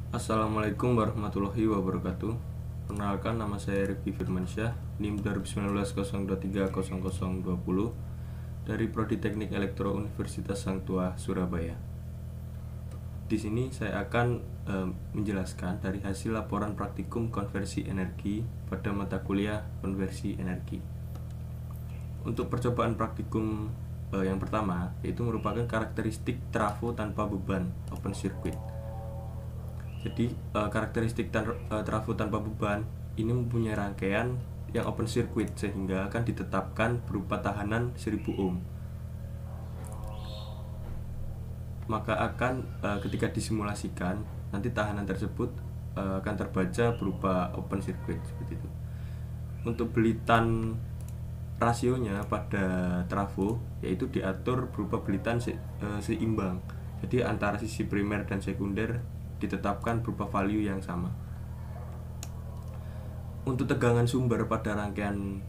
Assalamualaikum warahmatullahi wabarakatuh. Perkenalkan, nama saya Rifki Firmansyah, NIM 2019 dari Prodi Teknik Elektro Universitas Sang Tua, Surabaya. Di sini saya akan menjelaskan dari hasil laporan praktikum konversi energi pada mata kuliah konversi energi. Untuk percobaan praktikum yang pertama, yaitu merupakan karakteristik trafo tanpa beban open circuit. Jadi karakteristik trafo tanpa beban ini mempunyai rangkaian yang open circuit sehingga akan ditetapkan berupa tahanan 1000 ohm. Maka akan ketika disimulasikan nanti tahanan tersebut akan terbaca berupa open circuit seperti itu. Untuk belitan rasionya pada trafo yaitu diatur berupa belitan seimbang. Jadi antara sisi primer dan sekunder ditetapkan berupa value yang sama. Untuk tegangan sumber pada rangkaian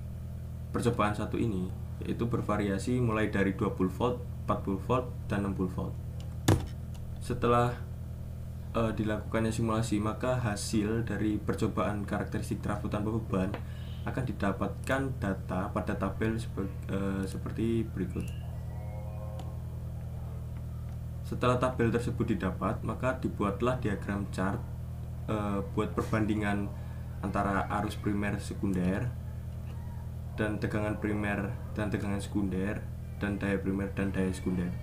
percobaan satu ini yaitu bervariasi mulai dari 20 volt, 40 volt, dan 60 volt. Setelah dilakukannya simulasi, maka hasil dari percobaan karakteristik trafo tanpa beban akan didapatkan data pada tabel seperti berikut. Setelah tabel tersebut didapat, maka dibuatlah diagram chart buat perbandingan antara arus primer sekunder dan tegangan primer dan tegangan sekunder dan daya primer dan daya sekunder.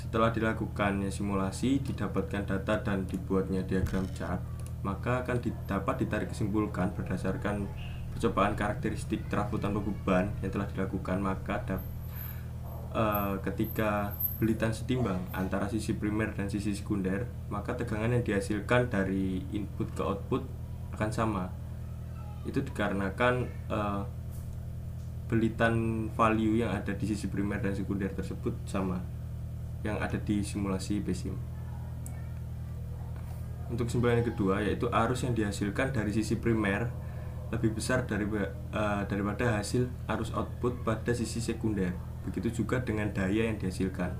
Setelah dilakukannya simulasi, didapatkan data dan dibuatnya diagram chart, maka akan dapat ditarik kesimpulan berdasarkan percobaan karakteristik trafo tanpa beban yang telah dilakukan. Maka ketika belitan setimbang antara sisi primer dan sisi sekunder, maka tegangan yang dihasilkan dari input ke output akan sama. Itu dikarenakan belitan value yang ada di sisi primer dan sekunder tersebut sama yang ada di simulasi PSIM. Untuk kesimpulan yang kedua yaitu arus yang dihasilkan dari sisi primer lebih besar daripada hasil arus output pada sisi sekunder. Begitu juga dengan daya yang dihasilkan.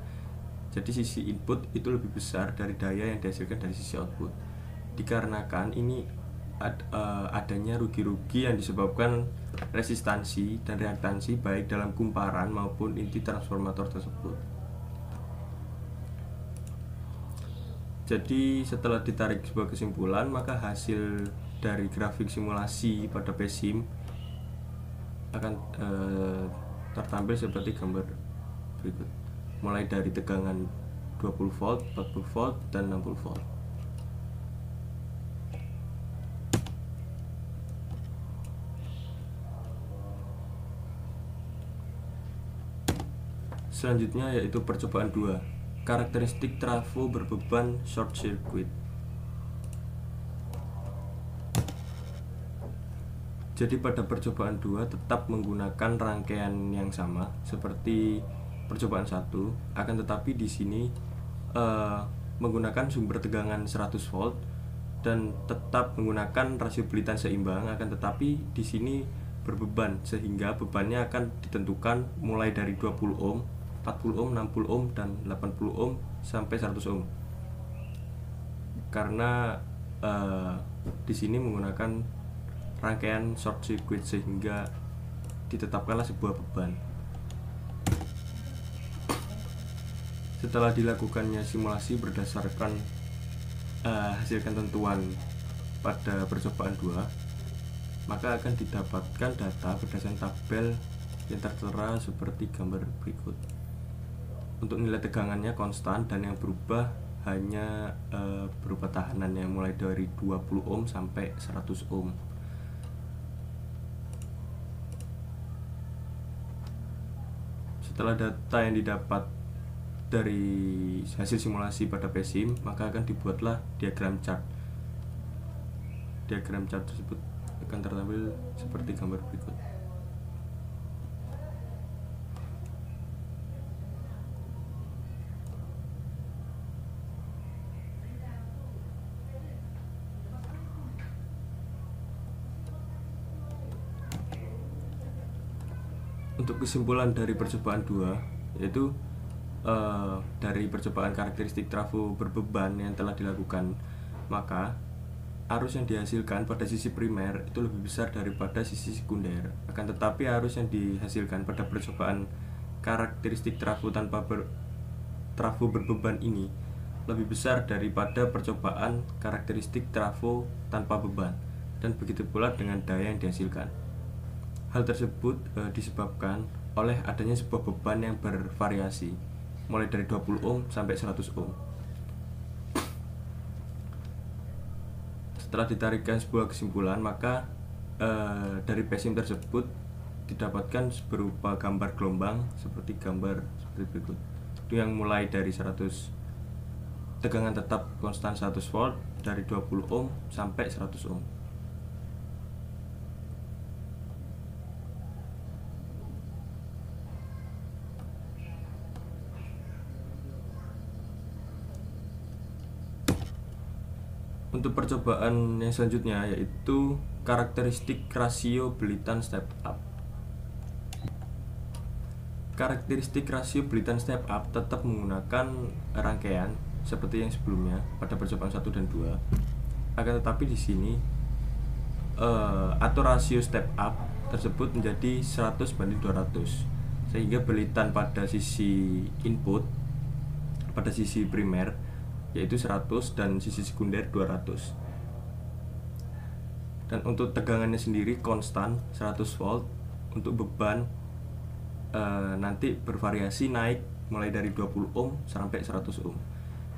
Jadi sisi input itu lebih besar dari daya yang dihasilkan dari sisi output. Dikarenakan ini adanya rugi-rugi yang disebabkan resistansi dan reaktansi baik dalam kumparan maupun inti transformator tersebut. Jadi setelah ditarik sebuah kesimpulan, maka hasil dari grafik simulasi pada PSIM akan tertampil seperti gambar berikut. Mulai dari tegangan 20 volt, 40 volt, dan 60 volt. Selanjutnya yaitu percobaan 2, karakteristik trafo berbeban short circuit. Jadi pada percobaan 2 tetap menggunakan rangkaian yang sama seperti percobaan 1, akan tetapi di sini menggunakan sumber tegangan 100 volt dan tetap menggunakan rasio belitan seimbang, akan tetapi di sini berbeban sehingga bebannya akan ditentukan mulai dari 20 ohm, 40 ohm, 60 ohm, dan 80 ohm sampai 100 ohm. Karena di sini menggunakan rangkaian short circuit sehingga ditetapkanlah sebuah beban. Setelah dilakukannya simulasi berdasarkan hasil ketentuan pada percobaan 2, maka akan didapatkan data berdasarkan tabel yang tertera seperti gambar berikut. Untuk nilai tegangannya konstan dan yang berubah hanya berupa tahanan yang mulai dari 20 ohm sampai 100 ohm. Setelah data yang didapat dari hasil simulasi pada PSIM, maka akan dibuatlah diagram chart. Diagram chart tersebut akan tertampil seperti gambar berikut. Untuk kesimpulan dari percobaan 2 yaitu dari percobaan karakteristik trafo berbeban yang telah dilakukan, maka arus yang dihasilkan pada sisi primer itu lebih besar daripada sisi sekunder. Akan tetapi arus yang dihasilkan pada percobaan karakteristik trafo trafo berbeban ini lebih besar daripada percobaan karakteristik trafo tanpa beban, dan begitu pula dengan daya yang dihasilkan. Hal tersebut disebabkan oleh adanya sebuah beban yang bervariasi mulai dari 20 ohm sampai 100 ohm. Setelah ditarikkan sebuah kesimpulan, maka dari PSIM tersebut didapatkan berupa gambar gelombang seperti berikut. Itu yang mulai dari 100 tegangan tetap konstan 100 volt dari 20 ohm sampai 100 ohm. Untuk percobaan yang selanjutnya yaitu karakteristik rasio belitan step up. Karakteristik rasio belitan step up tetap menggunakan rangkaian seperti yang sebelumnya pada percobaan 1 dan 2. Akan tetapi di sini atau rasio step up tersebut menjadi 100:200, sehingga belitan pada sisi input pada sisi primer yaitu 100 dan sisi sekunder 200. Dan untuk tegangannya sendiri konstan 100 volt. Untuk beban nanti bervariasi naik mulai dari 20 ohm sampai 100 ohm.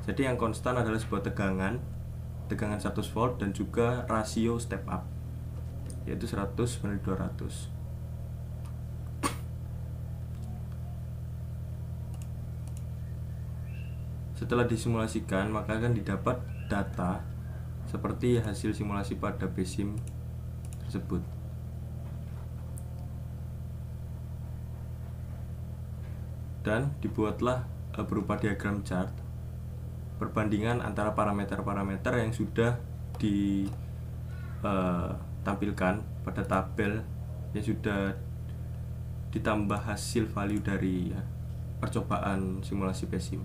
Jadi yang konstan adalah sebuah tegangan 100 volt dan juga rasio step up yaitu 100/200. Setelah disimulasikan, maka akan didapat data seperti hasil simulasi pada PSIM tersebut. Dan dibuatlah berupa diagram chart perbandingan antara parameter-parameter yang sudah ditampilkan pada tabel yang sudah ditambah hasil value dari percobaan simulasi PSIM.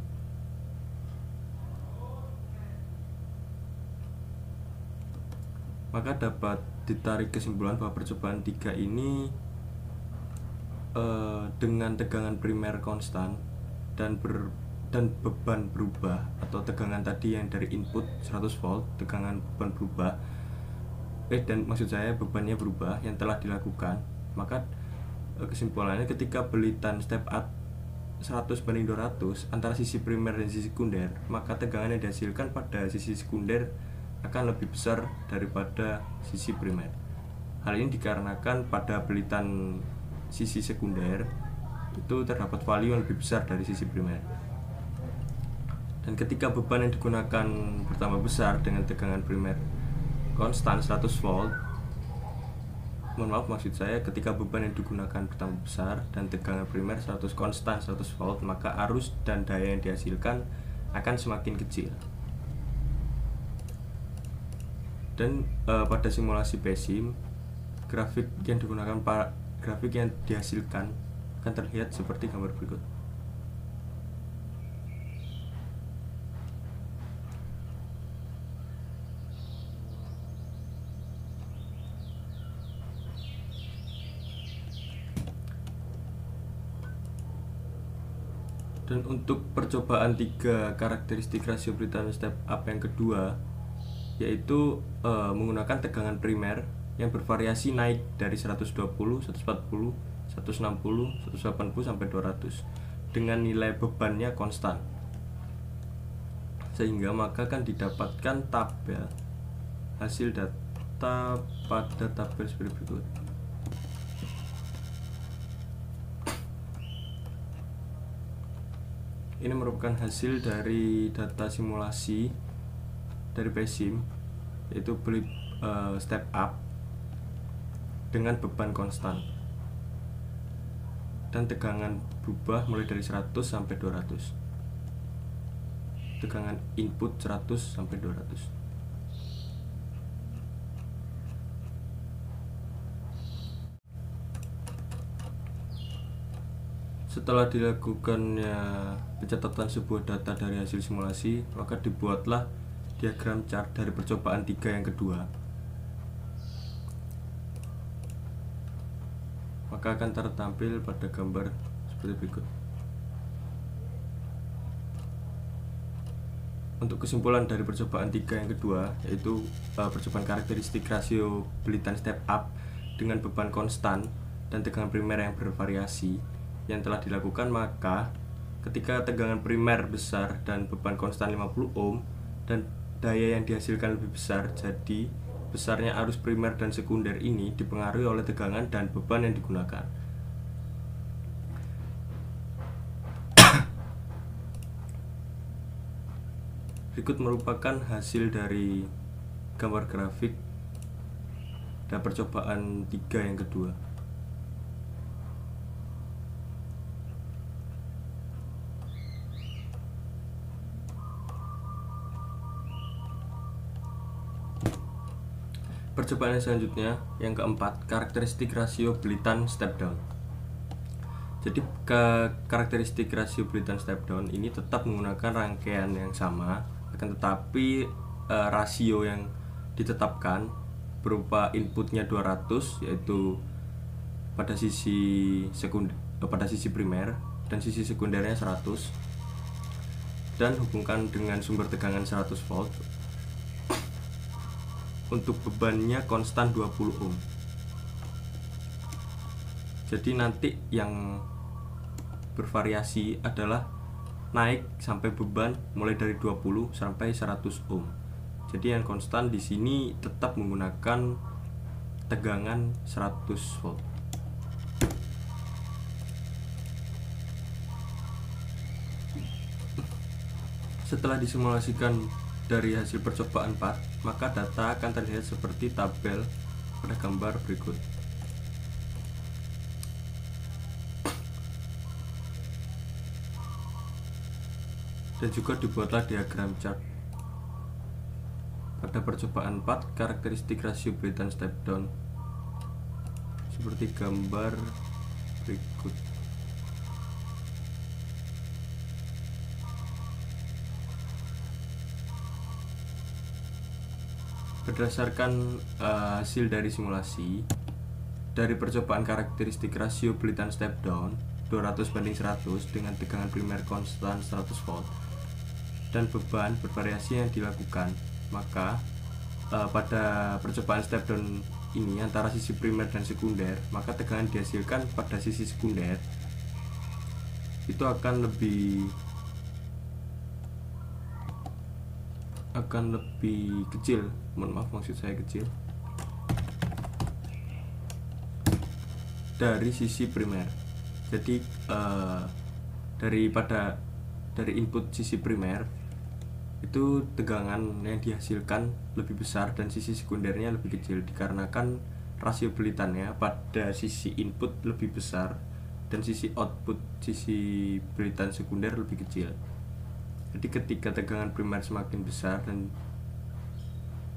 Maka dapat ditarik kesimpulan bahwa percobaan 3 ini dengan tegangan primer konstan dan beban berubah, atau tegangan tadi yang dari input 100 volt, tegangan beban berubah dan maksud saya bebannya berubah yang telah dilakukan. Maka kesimpulannya ketika belitan step up 100/200 antara sisi primer dan sisi sekunder, maka tegangan yang dihasilkan pada sisi sekunder akan lebih besar daripada sisi primer. Hal ini dikarenakan pada belitan sisi sekunder itu terdapat value yang lebih besar dari sisi primer. Dan ketika beban yang digunakan bertambah besar dengan tegangan primer konstan 100 volt, maksud saya ketika beban yang digunakan bertambah besar dan tegangan primer 100 konstan 100 volt, maka arus dan daya yang dihasilkan akan semakin kecil. Dan pada simulasi PSIM, grafik yang dihasilkan akan terlihat seperti gambar berikut. Dan untuk percobaan 3 karakteristik rasio belitan step up yang kedua, yaitu menggunakan tegangan primer yang bervariasi naik dari 120, 140, 160, 180 sampai 200 dengan nilai bebannya konstan, sehingga maka akan didapatkan tabel hasil data pada tabel seperti berikut. Ini merupakan hasil dari data simulasi dari PSIM, yaitu step up dengan beban konstan dan tegangan berubah mulai dari 100 sampai 200. Tegangan input 100 sampai 200. Setelah dilakukannya pencatatan sebuah data dari hasil simulasi, maka dibuatlah diagram chart dari percobaan 3 yang kedua. Maka akan tertampil pada gambar seperti berikut. Untuk kesimpulan dari percobaan 3 yang kedua, yaitu percobaan karakteristik rasio Belitan step up dengan beban konstan dan tegangan primer yang bervariasi yang telah dilakukan, maka ketika tegangan primer besar dan beban konstan 50 ohm dan daya yang dihasilkan lebih besar, jadi besarnya arus primer dan sekunder ini dipengaruhi oleh tegangan dan beban yang digunakan. Berikut merupakan hasil dari gambar grafik dan percobaan 3 yang kedua. Percobaan yang selanjutnya, yang keempat, karakteristik rasio Belitan step down. Jadi karakteristik rasio Belitan step down ini tetap menggunakan rangkaian yang sama, akan tetapi rasio yang ditetapkan berupa inputnya 200, yaitu pada sisi primer, dan sisi sekundernya 100, dan hubungkan dengan sumber tegangan 100 volt. Untuk bebannya konstan 20 ohm. Jadi nanti yang bervariasi adalah naik sampai beban mulai dari 20 sampai 100 ohm. Jadi yang konstan di sini tetap menggunakan tegangan 100 volt. Setelah disimulasikan dari hasil percobaan 4, maka data akan terlihat seperti tabel pada gambar berikut. Dan juga dibuatlah diagram chart. Pada percobaan 4, karakteristik rasio Belitan step down seperti gambar berikut. Berdasarkan hasil dari simulasi dari percobaan karakteristik rasio Belitan step down 200/100 dengan tegangan primer konstan 100 volt dan beban bervariasi yang dilakukan, maka pada percobaan step down ini antara sisi primer dan sekunder, maka tegangan dihasilkan pada sisi sekunder itu akan lebih kecil, maksud saya kecil, dari sisi primer. Jadi dari input sisi primer itu tegangan yang dihasilkan lebih besar dan sisi sekundernya lebih kecil, dikarenakan rasio belitannya pada sisi input lebih besar dan sisi output sisi belitan sekunder lebih kecil. Jadi ketika tegangan primer semakin besar dan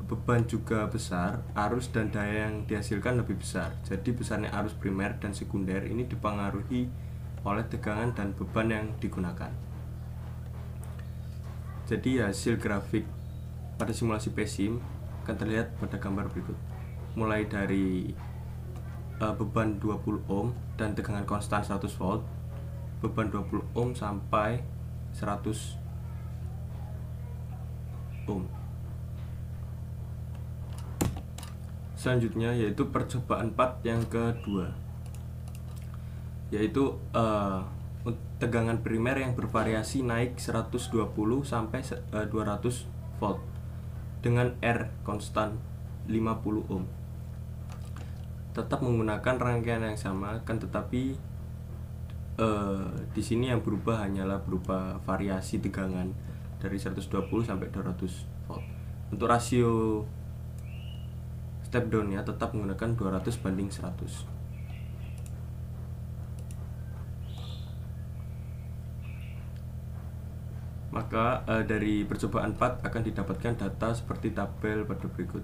beban juga besar, arus dan daya yang dihasilkan lebih besar. Jadi besarnya arus primer dan sekunder ini dipengaruhi oleh tegangan dan beban yang digunakan. Jadi hasil grafik pada simulasi PESIM akan terlihat pada gambar berikut. Mulai dari beban 20 ohm dan tegangan konstan 100 volt, beban 20 ohm sampai 100 ohm. Selanjutnya yaitu percobaan 4 yang kedua, yaitu tegangan primer yang bervariasi naik 120 sampai 200 volt dengan R konstan 50 ohm. Tetap menggunakan rangkaian yang sama, kan tetapi di sini yang berubah hanyalah berupa variasi tegangan dari 120 sampai 200 volt. Untuk rasio step down-nya tetap menggunakan 200/100. Maka dari percobaan 4 akan didapatkan data seperti tabel pada berikut.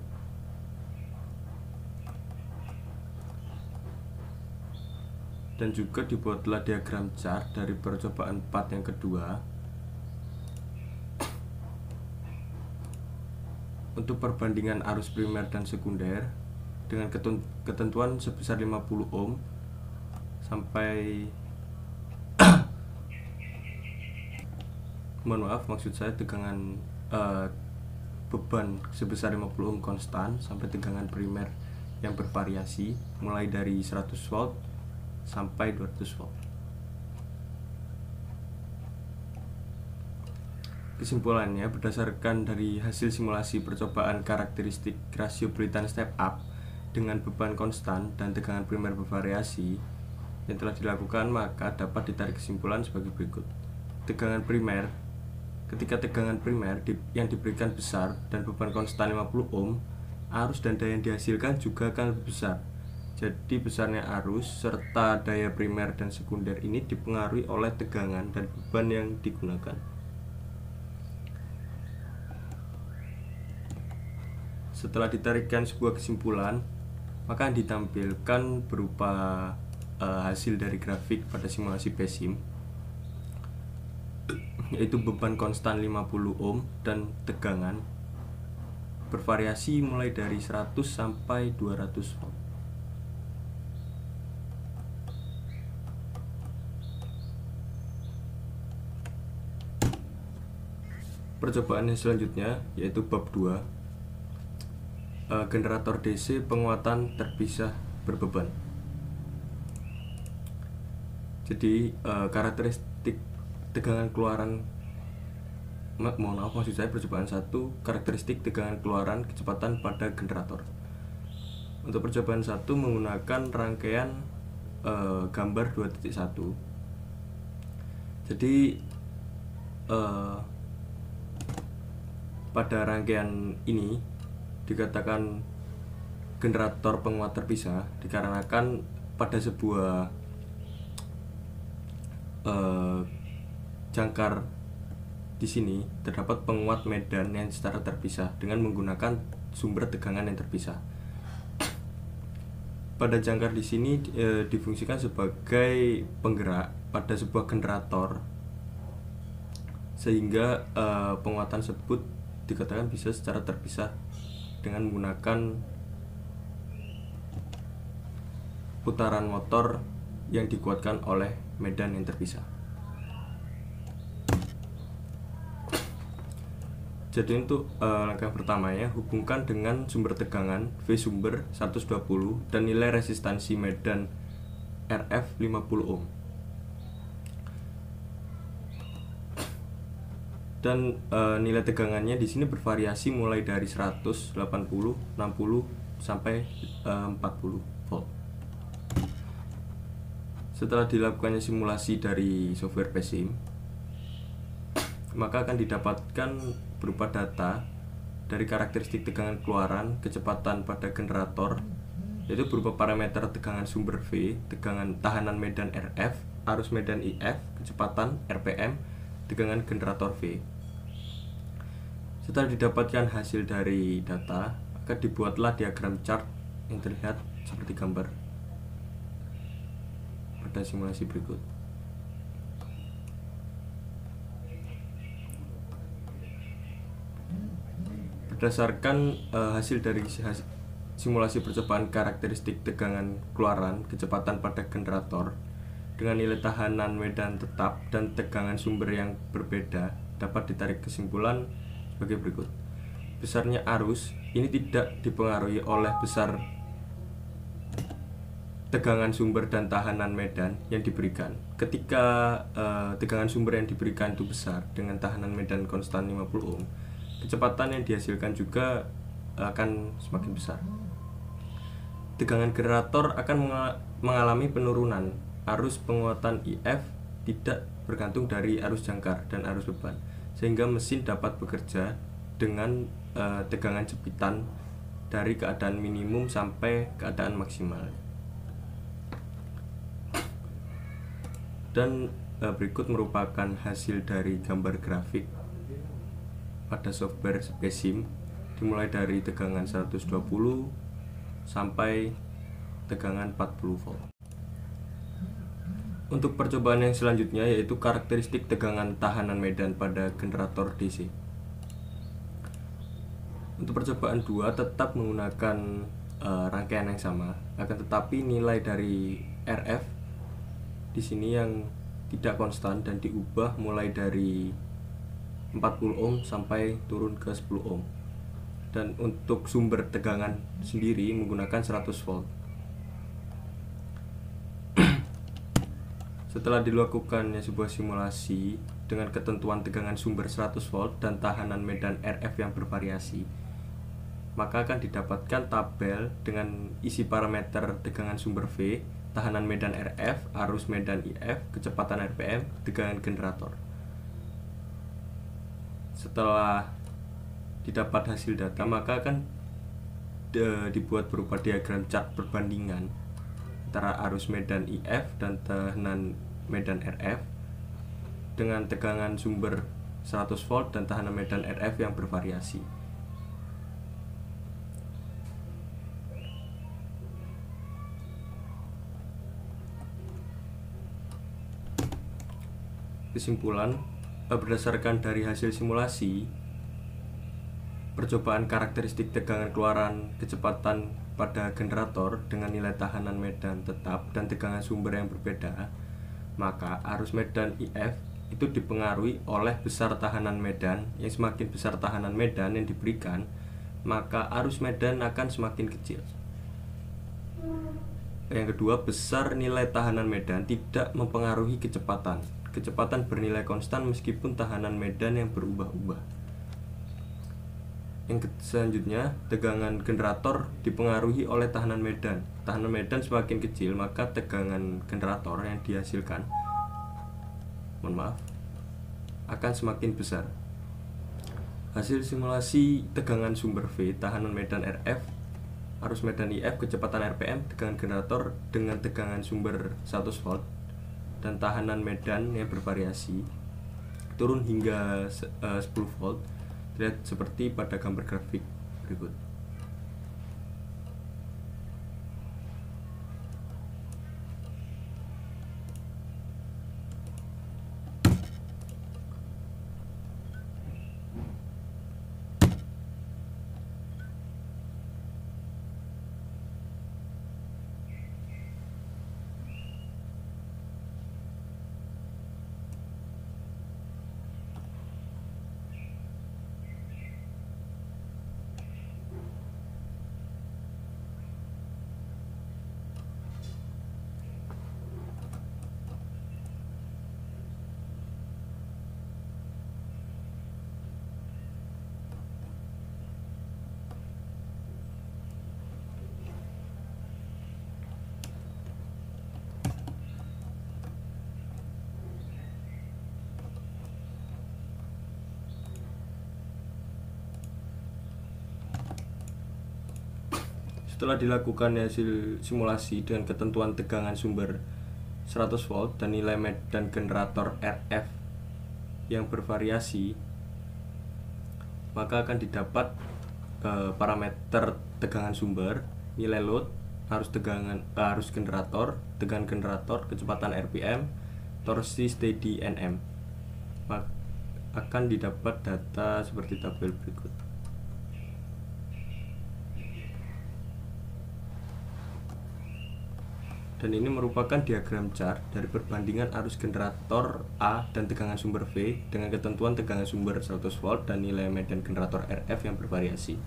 dan juga dibuatlah diagram chart dari percobaan part yang kedua untuk perbandingan arus primer dan sekunder dengan ketentuan sebesar 50 ohm sampai mohon maaf, maksud saya tegangan beban sebesar 50 ohm konstan sampai tegangan primer yang bervariasi mulai dari 100 volt sampai 200 volt. Kesimpulannya, berdasarkan dari hasil simulasi percobaan karakteristik rasio Brayton step up dengan beban konstan dan tegangan primer bervariasi yang telah dilakukan, maka dapat ditarik kesimpulan sebagai berikut. Ketika tegangan primer yang diberikan besar dan beban konstan 50 ohm, arus dan daya yang dihasilkan juga akan lebih besar. Jadi besarnya arus serta daya primer dan sekunder ini dipengaruhi oleh tegangan dan beban yang digunakan. Setelah ditarikkan sebuah kesimpulan, maka ditampilkan berupa hasil dari grafik pada simulasi PESIM, yaitu beban konstan 50 ohm dan tegangan bervariasi mulai dari 100 sampai 200 volt. Percobaan yang selanjutnya yaitu bab 2, generator DC penguatan terpisah berbeban. Jadi karakteristik tegangan keluaran, mohon maaf, maksud saya percobaan 1, karakteristik tegangan keluaran kecepatan pada generator. Untuk percobaan 1 menggunakan rangkaian gambar 2.1. Jadi pada rangkaian ini dikatakan generator penguat terpisah dikarenakan pada sebuah jangkar di sini terdapat penguat medan yang secara terpisah dengan menggunakan sumber tegangan yang terpisah. Pada jangkar di sini difungsikan sebagai penggerak pada sebuah generator, sehingga penguatan tersebut dikatakan bisa secara terpisah dengan menggunakan putaran motor yang dikuatkan oleh medan yang terpisah. Jadi untuk langkah pertamanya, hubungkan dengan sumber tegangan V sumber 120 dan nilai resistansi medan RF 50 ohm. Dan nilai tegangannya di sini bervariasi mulai dari 100, 80, 60 sampai 40 volt. Setelah dilakukannya simulasi dari software PESIM, maka akan didapatkan berupa data dari karakteristik tegangan keluaran, kecepatan pada generator, yaitu berupa parameter tegangan sumber V, tegangan tahanan medan RF, arus medan IF, kecepatan RPM, tegangan generator V. Setelah didapatkan hasil dari data, akan dibuatlah diagram chart yang terlihat seperti gambar pada simulasi berikut. Berdasarkan hasil dari simulasi percobaan karakteristik tegangan keluaran, kecepatan pada generator dengan nilai tahanan medan tetap dan tegangan sumber yang berbeda, dapat ditarik kesimpulan sebagai berikut. Besarnya arus ini tidak dipengaruhi oleh besar tegangan sumber dan tahanan medan yang diberikan. Ketika tegangan sumber yang diberikan itu besar dengan tahanan medan konstan 50 ohm, kecepatan yang dihasilkan juga akan semakin besar. Tegangan generator akan mengalami penurunan. Arus penguatan IF tidak bergantung dari arus jangkar dan arus beban, sehingga mesin dapat bekerja dengan tegangan jepitan dari keadaan minimum sampai keadaan maksimal. Dan berikut merupakan hasil dari gambar grafik pada software PESIM, dimulai dari tegangan 120 sampai tegangan 40 volt. Untuk percobaan yang selanjutnya yaitu karakteristik tegangan tahanan medan pada generator DC. Untuk percobaan 2 tetap menggunakan rangkaian yang sama, akan tetapi nilai dari RF di sini yang tidak konstan dan diubah mulai dari 40 ohm sampai turun ke 10 ohm. Dan untuk sumber tegangan sendiri menggunakan 100 volt. Setelah dilakukannya sebuah simulasi dengan ketentuan tegangan sumber 100 volt dan tahanan medan RF yang bervariasi, maka akan didapatkan tabel dengan isi parameter tegangan sumber V, tahanan medan RF, arus medan IF, kecepatan RPM, tegangan generator. Setelah didapat hasil data, maka akan dibuat berupa diagram chart perbandingan antara arus medan IF dan tahanan medan RF dengan tegangan sumber 100 volt dan tahanan medan RF yang bervariasi. Kesimpulan, berdasarkan dari hasil simulasi, percobaan karakteristik tegangan keluaran kecepatan pada generator dengan nilai tahanan medan tetap dan tegangan sumber yang berbeda, maka arus medan IF itu dipengaruhi oleh besar tahanan medan. Yang semakin besar tahanan medan yang diberikan, maka arus medan akan semakin kecil. Yang kedua, besar nilai tahanan medan tidak mempengaruhi kecepatan. Kecepatan bernilai konstan meskipun tahanan medan yang berubah-ubah. Yang selanjutnya, tegangan generator dipengaruhi oleh tahanan medan. Tahanan medan semakin kecil, maka tegangan generator yang dihasilkan akan semakin besar. Hasil simulasi tegangan sumber V, tahanan medan RF, arus medan IF, kecepatan RPM, tegangan generator dengan tegangan sumber 100 volt dan tahanan medan yang bervariasi turun hingga 10 volt. Terlihat seperti pada gambar grafik berikut. Setelah dilakukan hasil simulasi dengan ketentuan tegangan sumber 100 volt dan nilai medan generator RF yang bervariasi, maka akan didapat parameter tegangan sumber, nilai load, arus generator, tegangan generator, kecepatan RPM, torsi steady Nm. Maka akan didapat data seperti tabel berikut. Dan ini merupakan diagram chart dari perbandingan arus generator A dan tegangan sumber V dengan ketentuan tegangan sumber 100 volt dan nilai medan generator RF yang bervariasi.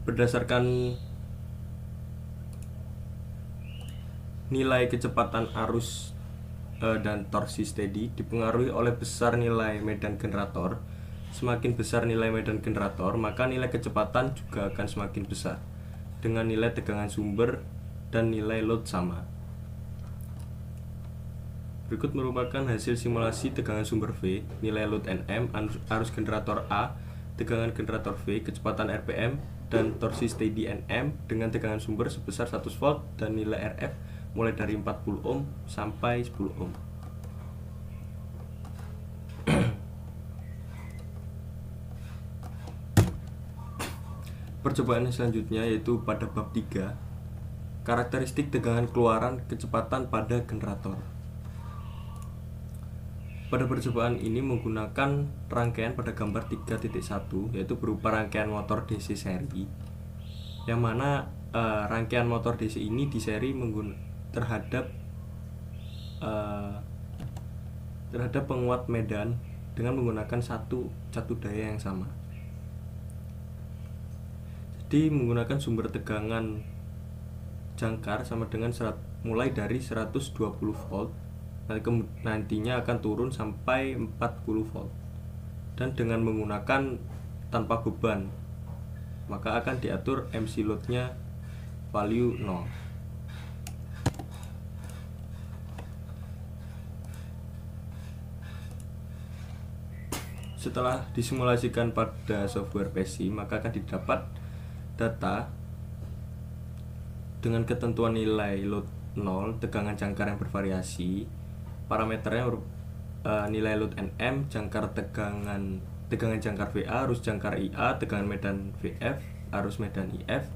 Berdasarkan nilai kecepatan arus dan torsi steady dipengaruhi oleh besar nilai medan generator. Semakin besar nilai medan generator, maka nilai kecepatan juga akan semakin besar dengan nilai tegangan sumber dan nilai load sama. Berikut merupakan hasil simulasi tegangan sumber V, nilai load Nm, arus generator A, tegangan generator V, kecepatan RPM, dan torsi steady Nm dengan tegangan sumber sebesar 100 volt dan nilai RF mulai dari 40 ohm sampai 10 ohm. Percobaan yang selanjutnya yaitu pada bab 3, karakteristik tegangan keluaran kecepatan pada generator. Pada percobaan ini menggunakan rangkaian pada gambar 3.1, yaitu berupa rangkaian motor DC seri, yang mana rangkaian motor DC ini di seri terhadap penguat medan dengan menggunakan satu daya yang sama. Jadi menggunakan sumber tegangan jangkar sama dengan mulai dari 120 volt, nantinya akan turun sampai 40 volt, dan dengan menggunakan tanpa beban, maka akan diatur MC load-nya value 0. Setelah disimulasikan pada software PESIM, maka akan didapat data dengan ketentuan nilai load 0, tegangan jangkar yang bervariasi, parameternya nilai load NM, jangkar tegangan jangkar VA, arus jangkar IA, tegangan medan VF, arus medan IF,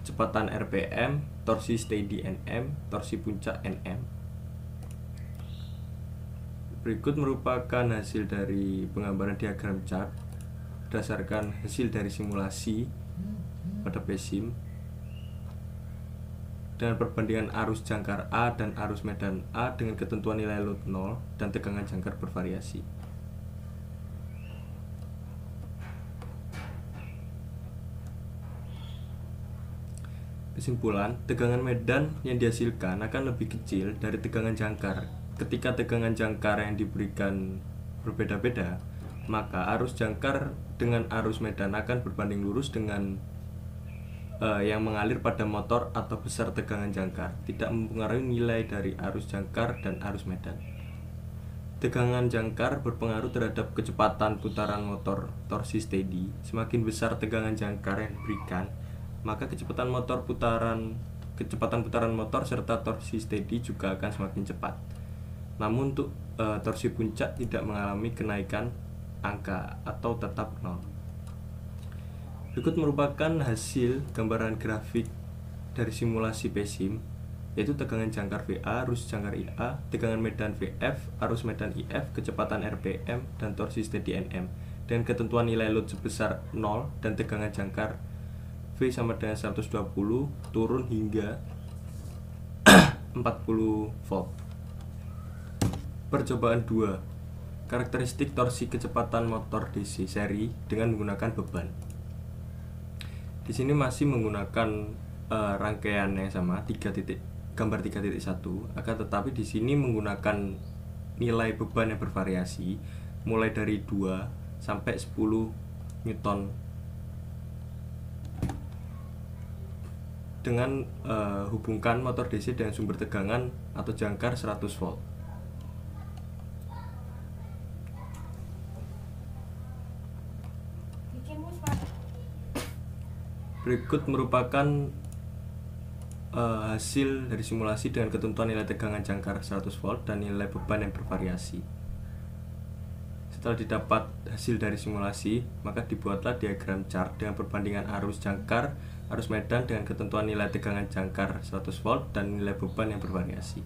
kecepatan RPM, torsi steady NM, torsi puncak NM. Berikut merupakan hasil dari penggambaran diagram chart berdasarkan hasil dari simulasi pada PESIM dengan perbandingan arus jangkar A dan arus medan A dengan ketentuan nilai load 0 dan tegangan jangkar bervariasi. Kesimpulan, tegangan medan yang dihasilkan akan lebih kecil dari tegangan jangkar. Ketika tegangan jangkar yang diberikan berbeda-beda, maka arus jangkar dengan arus medan akan berbanding lurus dengan yang mengalir pada motor atau besar tegangan jangkar, tidak mempengaruhi nilai dari arus jangkar dan arus medan. Tegangan jangkar berpengaruh terhadap kecepatan putaran motor torsi steady. Semakin besar tegangan jangkar yang diberikan, maka kecepatan putaran motor serta torsi steady juga akan semakin cepat. Namun untuk torsi puncak tidak mengalami kenaikan angka atau tetap 0. Berikut merupakan hasil gambaran grafik dari simulasi PESIM, yaitu tegangan jangkar VA, arus jangkar IA, tegangan medan VF, arus medan IF, kecepatan RPM, dan torsi steady NM, dengan ketentuan nilai load sebesar 0 dan tegangan jangkar V sama dengan 120 turun hingga 40 volt. Percobaan 2, karakteristik torsi kecepatan motor DC seri dengan menggunakan beban. Di sini masih menggunakan rangkaian yang sama, gambar 3.1, akan tetapi di sini menggunakan nilai beban yang bervariasi mulai dari 2 sampai 10 Newton dengan hubungkan motor DC dengan sumber tegangan atau jangkar 100 volt. Berikut merupakan hasil dari simulasi dengan ketentuan nilai tegangan jangkar 100 volt dan nilai beban yang bervariasi. Setelah didapat hasil dari simulasi, maka dibuatlah diagram chart dengan perbandingan arus jangkar, arus medan dengan ketentuan nilai tegangan jangkar 100 volt dan nilai beban yang bervariasi.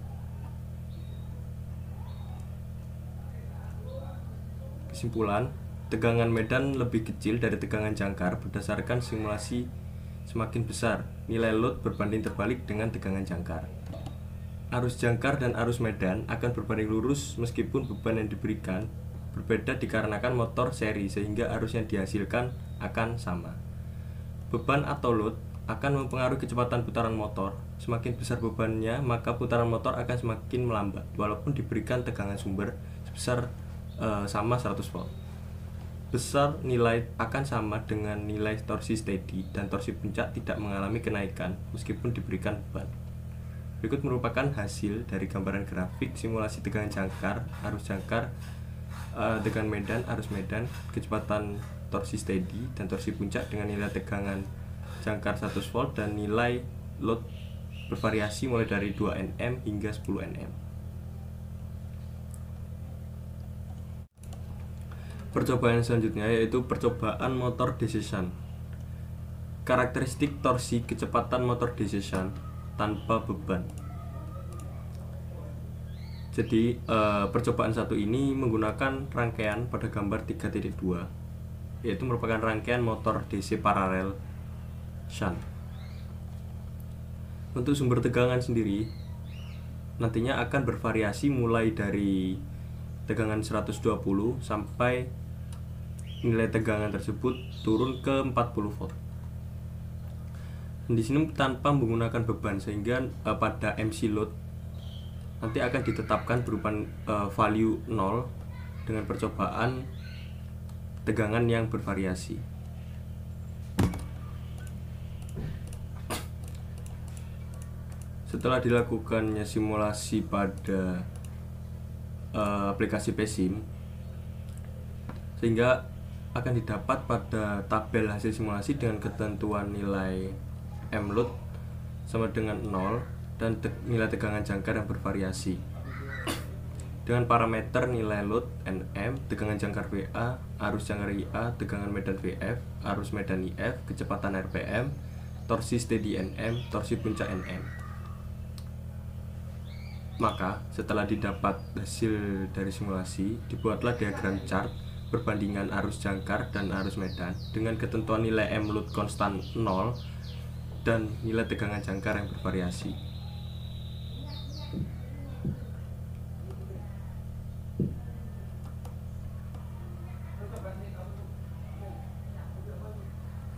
Kesimpulan, tegangan medan lebih kecil dari tegangan jangkar berdasarkan simulasi. Semakin besar nilai load berbanding terbalik dengan tegangan jangkar. Arus jangkar dan arus medan akan berbanding lurus meskipun beban yang diberikan berbeda dikarenakan motor seri, sehingga arus yang dihasilkan akan sama. Beban atau load akan mempengaruhi kecepatan putaran motor. Semakin besar bebannya, maka putaran motor akan semakin melambat walaupun diberikan tegangan sumber sebesar sama 100 volt. Besar nilai akan sama dengan nilai torsi steady dan torsi puncak tidak mengalami kenaikan meskipun diberikan beban. Berikut merupakan hasil dari gambaran grafik simulasi tegangan jangkar, arus jangkar, tegangan medan, arus medan, kecepatan torsi steady dan torsi puncak dengan nilai tegangan jangkar 100 volt dan nilai load bervariasi mulai dari 2 Nm hingga 10 Nm. Percobaan selanjutnya yaitu percobaan motor DC shunt. karakteristik torsi kecepatan motor DC shunt tanpa beban. Jadi percobaan satu ini menggunakan rangkaian pada gambar 3.2, yaitu merupakan rangkaian motor DC paralel shunt. Untuk sumber tegangan sendiri nantinya akan bervariasi mulai dari tegangan 120 sampai nilai tegangan tersebut turun ke 40 volt. Di sini tanpa menggunakan beban, sehingga pada MC load nanti akan ditetapkan berupa value 0 dengan percobaan tegangan yang bervariasi. Setelah dilakukannya simulasi pada aplikasi PSIM, sehingga akan didapat pada tabel hasil simulasi dengan ketentuan nilai M-load sama dengan 0 dan nilai tegangan jangkar yang bervariasi dengan parameter nilai load Nm, tegangan jangkar Va, arus jangkar Ia, tegangan medan Vf, arus medan If, kecepatan RPM, torsi steady Nm, torsi puncak Nm. Maka setelah didapat hasil dari simulasi, dibuatlah diagram chart perbandingan arus jangkar dan arus medan dengan ketentuan nilai M-load konstan 0 dan nilai tegangan jangkar yang bervariasi.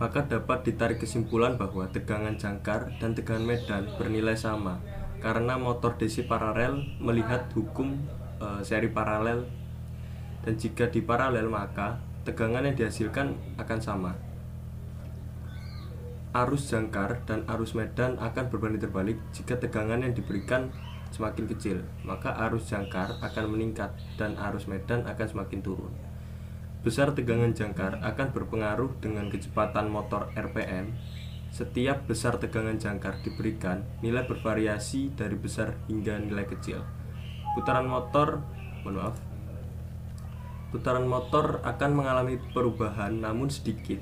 Maka dapat ditarik kesimpulan bahwa tegangan jangkar dan tegangan medan bernilai sama karena motor DC paralel melihat hukum seri paralel, dan jika di paralel maka tegangan yang dihasilkan akan sama. Arus jangkar dan arus medan akan berbanding terbalik. Jika tegangan yang diberikan semakin kecil, maka arus jangkar akan meningkat dan arus medan akan semakin turun. Besar tegangan jangkar akan berpengaruh dengan kecepatan motor RPM. Setiap besar tegangan jangkar diberikan nilai bervariasi dari besar hingga nilai kecil. Putaran motor akan mengalami perubahan namun sedikit.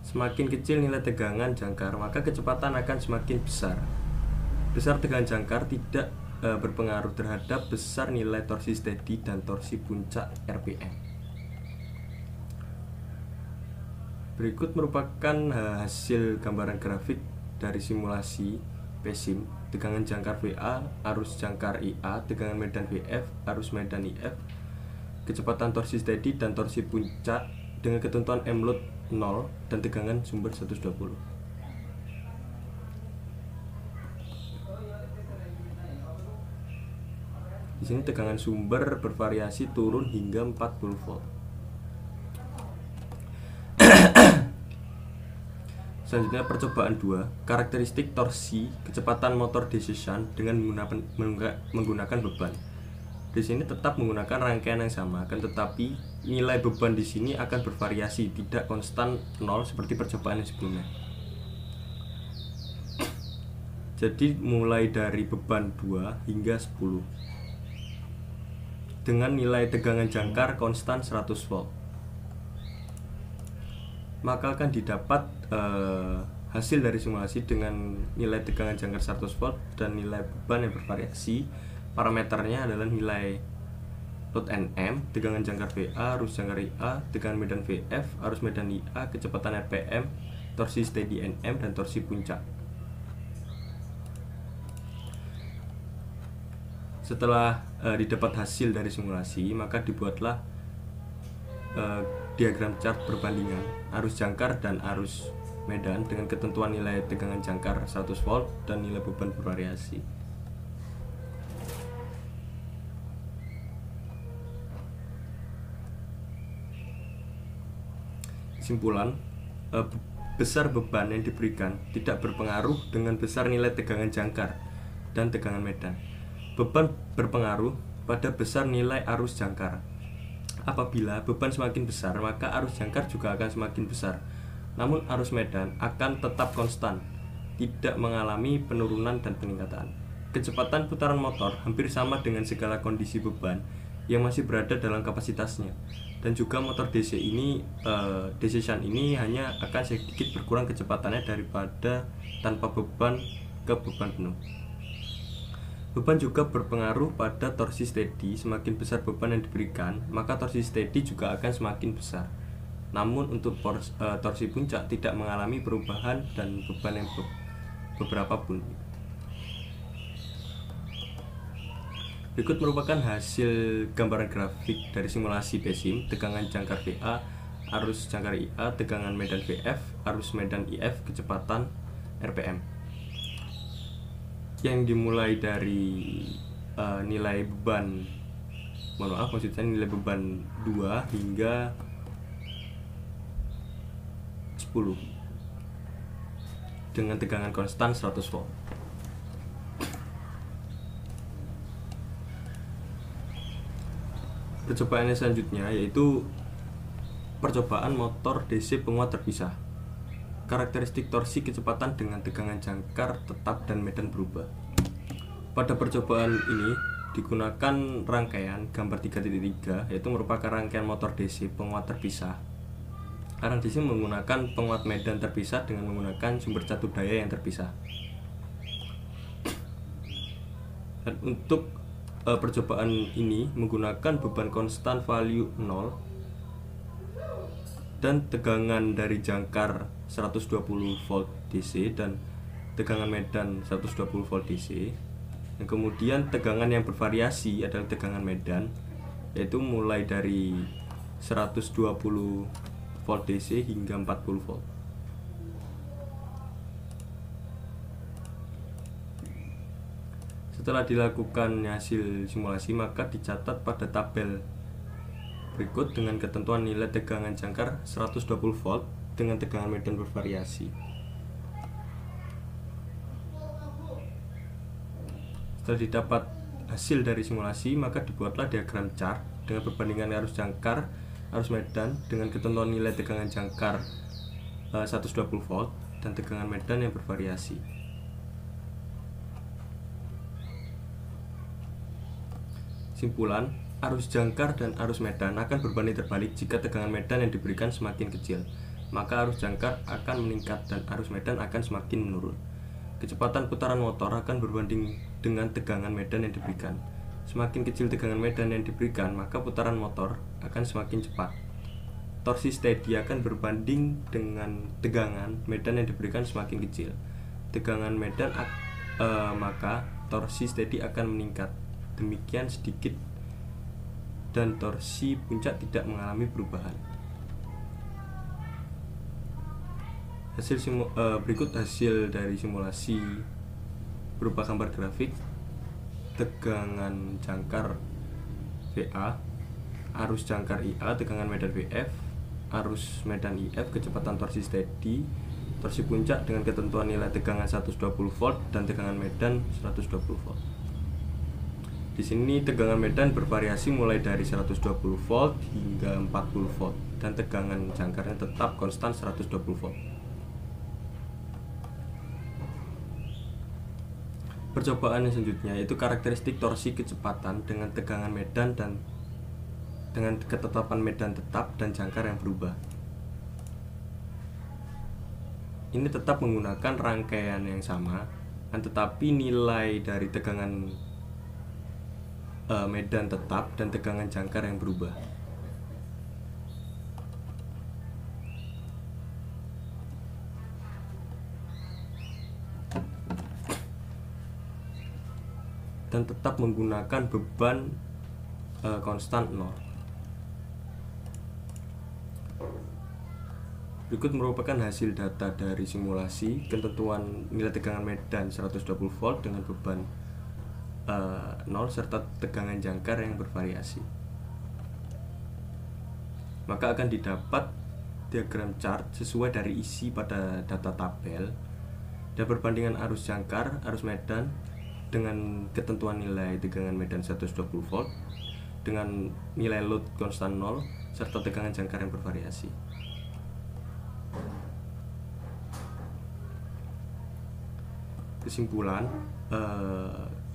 Semakin kecil nilai tegangan jangkar, maka kecepatan akan semakin besar. Besar tegangan jangkar tidak berpengaruh terhadap besar nilai torsi steady dan torsi puncak RPM. Berikut merupakan hasil gambaran grafik dari simulasi PSIM, tegangan jangkar VA, arus jangkar IA, tegangan medan VF, arus medan IF, kecepatan torsi steady dan torsi puncak dengan ketentuan M-load 0 dan tegangan sumber 120. Di sini tegangan sumber bervariasi turun hingga 40 volt. Selanjutnya percobaan 2, karakteristik torsi kecepatan motor DC shunt dengan menggunakan beban. Di sini tetap menggunakan rangkaian yang sama, akan tetapi nilai beban di sini akan bervariasi, tidak konstan 0 seperti percobaan yang sebelumnya. Jadi mulai dari beban 2 hingga 10 dengan nilai tegangan jangkar konstan 100 volt. Maka akan didapat hasil dari simulasi dengan nilai tegangan jangkar 100 volt dan nilai beban yang bervariasi. Parameternya adalah nilai load Nm, tegangan jangkar Va, arus jangkar Ia, tegangan medan Vf, arus medan Ia, kecepatan RPM, torsi steady Nm, dan torsi puncak. Setelah didapat hasil dari simulasi, maka dibuatlah diagram chart perbandingan arus jangkar dan arus medan dengan ketentuan nilai tegangan jangkar 100 volt dan nilai beban bervariasi. Kesimpulan, besar beban yang diberikan tidak berpengaruh dengan besar nilai tegangan jangkar dan tegangan medan. Beban berpengaruh pada besar nilai arus jangkar. Apabila beban semakin besar, maka arus jangkar juga akan semakin besar. Namun arus medan akan tetap konstan, tidak mengalami penurunan dan peningkatan. Kecepatan putaran motor hampir sama dengan segala kondisi beban yang masih berada dalam kapasitasnya. Dan juga motor DC ini DC shunt ini hanya akan sedikit berkurang kecepatannya daripada tanpa beban ke beban penuh. Beban juga berpengaruh pada torsi steady. Semakin besar beban yang diberikan, maka torsi steady juga akan semakin besar. Namun untuk torsi puncak tidak mengalami perubahan dan beban yang beberapa pun. Berikut merupakan hasil gambaran grafik dari simulasi PESIM, tegangan jangkar VA, arus jangkar IA, tegangan medan VF, arus medan IF, kecepatan RPM. Yang dimulai dari nilai beban, maksudnya nilai beban 2 hingga 10 dengan tegangan konstan 100 volt. Percobaan yang selanjutnya yaitu percobaan motor DC penguat terpisah. Karakteristik torsi, kecepatan dengan tegangan jangkar tetap dan medan berubah. Pada percobaan ini digunakan rangkaian gambar 3.3, yaitu merupakan rangkaian motor DC penguat terpisah. Arang DC menggunakan penguat medan terpisah dengan menggunakan sumber catu daya yang terpisah. Dan untuk percobaan ini menggunakan beban konstan value 0 dan tegangan dari jangkar 120 volt DC dan tegangan medan 120 volt DC. Dan kemudian tegangan yang bervariasi adalah tegangan medan, yaitu mulai dari 120 volt DC hingga 40 volt. Setelah dilakukan hasil simulasi, maka dicatat pada tabel berikut dengan ketentuan nilai tegangan jangkar 120 volt dengan tegangan medan bervariasi. Setelah didapat hasil dari simulasi, maka dibuatlah diagram chart dengan perbandingan arus jangkar, arus medan dengan ketentuan nilai tegangan jangkar 120 volt dan tegangan medan yang bervariasi. Simpulan, arus jangkar dan arus medan akan berbanding terbalik jika tegangan medan yang diberikan semakin kecil, maka arus jangkar akan meningkat dan arus medan akan semakin menurun. Kecepatan putaran motor akan berbanding dengan tegangan medan yang diberikan. Semakin kecil tegangan medan yang diberikan, maka putaran motor akan semakin cepat. Torsi steady akan berbanding dengan tegangan medan yang diberikan semakin kecil. Tegangan medan maka torsi steady akan meningkat. Demikian sedikit dan torsi puncak tidak mengalami perubahan. Berikut hasil dari simulasi berupa gambar grafik tegangan jangkar VA, arus jangkar IA, tegangan medan VF, arus medan IF, kecepatan torsi steady, torsi puncak dengan ketentuan nilai tegangan 120 volt dan tegangan medan 120 volt. Di sini tegangan medan bervariasi mulai dari 120 volt hingga 40 volt dan tegangan jangkarnya tetap konstan 120 volt. Percobaan yang selanjutnya yaitu karakteristik torsi, kecepatan dengan tegangan medan dan dengan ketetapan medan tetap dan jangkar yang berubah. Ini tetap menggunakan rangkaian yang sama, tetapi nilai dari tegangan medan tetap dan tegangan jangkar yang berubah. Dan tetap menggunakan beban konstan 0. Berikut merupakan hasil data dari simulasi ketentuan nilai tegangan medan 120 volt dengan beban 0 serta tegangan jangkar yang bervariasi. Maka akan didapat diagram chart sesuai dari isi pada data tabel dan perbandingan arus jangkar, arus medan dengan ketentuan nilai tegangan medan 120 volt dengan nilai load konstan 0 serta tegangan jangkar yang bervariasi. Kesimpulan,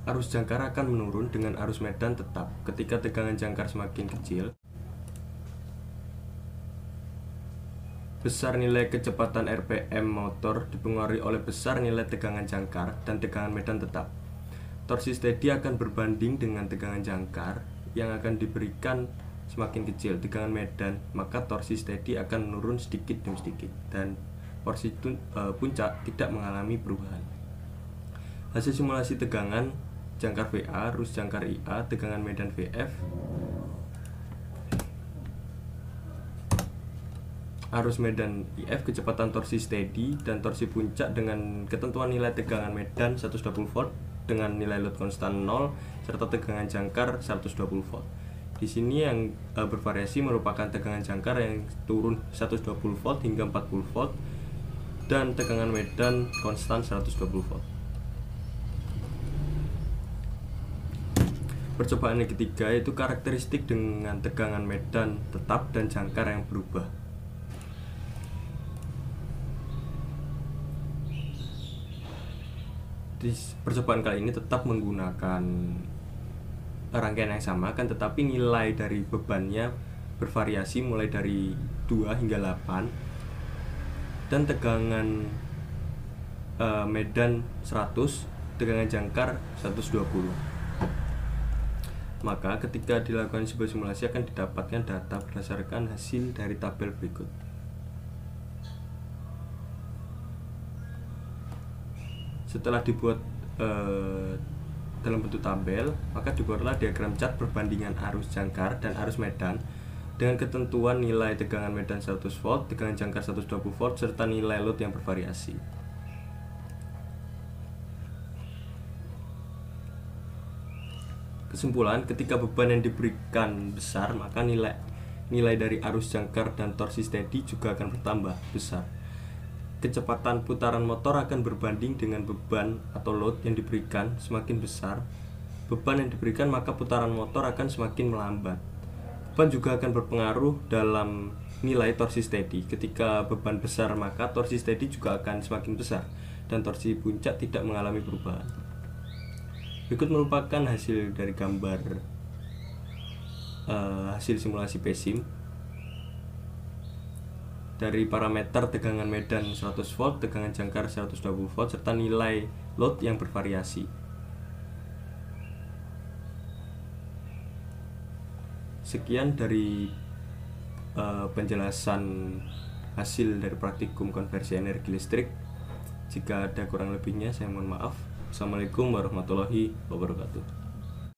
arus jangkar akan menurun dengan arus medan tetap. Ketika tegangan jangkar semakin kecil, besar nilai kecepatan RPM motor dipengaruhi oleh besar nilai tegangan jangkar dan tegangan medan tetap. Torsi steady akan berbanding dengan tegangan jangkar yang akan diberikan semakin kecil tegangan medan, maka torsi steady akan menurun sedikit demi sedikit dan porsi puncak tidak mengalami perubahan. Hasil simulasi tegangan jangkar VA, arus jangkar IA, tegangan medan VF, arus medan IF, kecepatan torsi steady dan torsi puncak dengan ketentuan nilai tegangan medan 120 volt dengan nilai load konstan 0 serta tegangan jangkar 120 volt. Di sini yang bervariasi merupakan tegangan jangkar yang turun 120 volt hingga 40 volt dan tegangan medan konstan 120 volt. Percobaan yang ketiga yaitu karakteristik dengan tegangan medan tetap dan jangkar yang berubah. Di percobaan kali ini tetap menggunakan rangkaian yang sama, kan tetapi nilai dari bebannya bervariasi mulai dari 2 hingga 8 dan tegangan medan 100, tegangan jangkar 120. Maka ketika dilakukan sebuah simulasi akan didapatkan data berdasarkan hasil dari tabel berikut. Setelah dibuat dalam bentuk tabel, maka dibuatlah diagram chart perbandingan arus jangkar dan arus medan dengan ketentuan nilai tegangan medan 100 volt, tegangan jangkar 120 volt, serta nilai load yang bervariasi. Kesimpulan, ketika beban yang diberikan besar, maka nilai dari arus jangkar dan torsi steady juga akan bertambah besar. Kecepatan putaran motor akan berbanding dengan beban atau load yang diberikan. Semakin besar beban yang diberikan, maka putaran motor akan semakin melambat. Beban juga akan berpengaruh dalam nilai torsi steady. Ketika beban besar, maka torsi steady juga akan semakin besar dan torsi puncak tidak mengalami perubahan. Berikut merupakan hasil dari gambar hasil simulasi PESIM dari parameter tegangan medan 100 volt, tegangan jangkar 120 volt, serta nilai load yang bervariasi. Sekian dari penjelasan hasil dari praktikum konversi energi listrik. Jika ada kurang lebihnya, saya mohon maaf. Assalamualaikum warahmatullahi wabarakatuh.